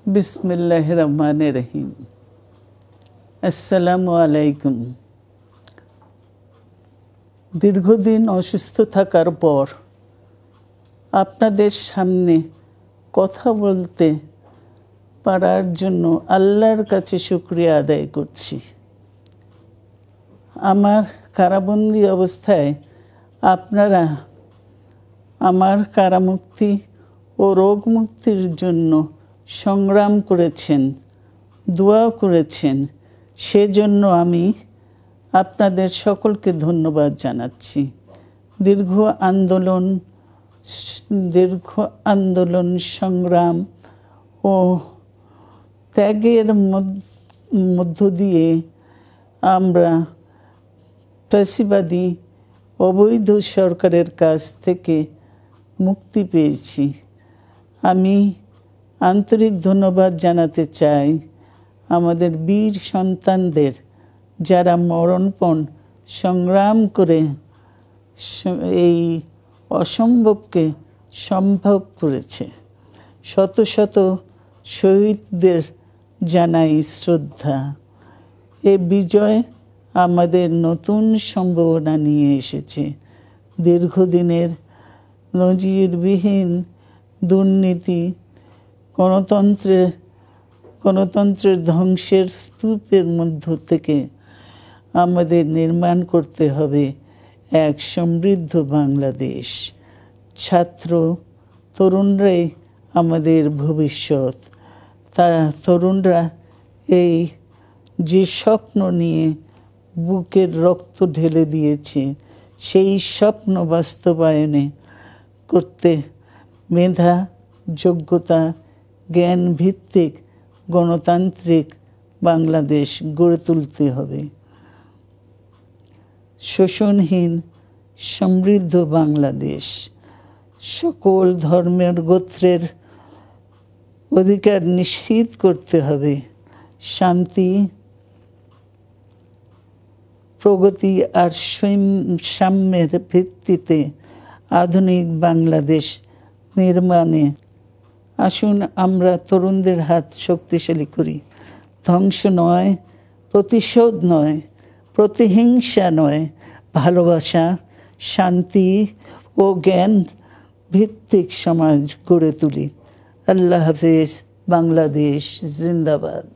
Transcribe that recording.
বিসমিল্লাহির রহমানির রহিম। আসসালামু আলাইকুম। দীর্ঘদিন অসুস্থ থাকার পর আপনাদের সামনে কথা বলতে পারার জন্য আল্লাহর কাছে শুকরিয়া আদায় করছি। আমার কারাবন্দী অবস্থায় আপনারা আমার কারামুক্তি ও রোগ মুক্তির জন্য সংগ্রাম করেছেন, দোয়া করেছেন। সেজন্য আমি আপনাদের সকলকে ধন্যবাদ জানাচ্ছি। দীর্ঘ আন্দোলন সংগ্রাম ও ত্যাগের মধ্য দিয়ে আমরা ফ্যাসিবাদী অবৈধ সরকারের কাছ থেকে মুক্তি পেয়েছি। আমি আন্তরিক ধন্যবাদ জানাতে চাই আমাদের বীর সন্তানদের, যারা মরণপণ সংগ্রাম করে এই অসম্ভবকে সম্ভব করেছে। শত শত শহীদদের জানাই শ্রদ্ধা। এ বিজয় আমাদের নতুন সম্ভাবনা নিয়ে এসেছে। দীর্ঘদিনের নজিরবিহীন দুর্নীতি, গণতন্ত্রের ধ্বংসের স্তূপের মধ্য থেকে আমাদের নির্মাণ করতে হবে এক সমৃদ্ধ বাংলাদেশ। ছাত্র তরুণরাই আমাদের ভবিষ্যৎ। তরুণরা এই যে স্বপ্ন নিয়ে বুকের রক্ত ঢেলে দিয়েছে, সেই স্বপ্ন বাস্তবায়নে করতে মেধা, যোগ্যতা, জ্ঞান ভিত্তিক গণতান্ত্রিক বাংলাদেশ গড়ে তুলতে হবে। শোষণহীন সমৃদ্ধ বাংলাদেশ। সকল ধর্মের গোত্রের অধিকার নিশ্চিত করতে হবে। শান্তি, প্রগতি আর সাম্যের ভিত্তিতে আধুনিক বাংলাদেশ নির্মাণে আসুন আমরা তরুণদের হাত শক্তিশালী করি। ধ্বংস নয়, প্রতিশোধ নয়, প্রতিহিংসা নয়, ভালোবাসা, শান্তি ও জ্ঞান ভিত্তিক সমাজ গড়ে তুলি। আল্লাহ হাফেজ। বাংলাদেশ জিন্দাবাদ।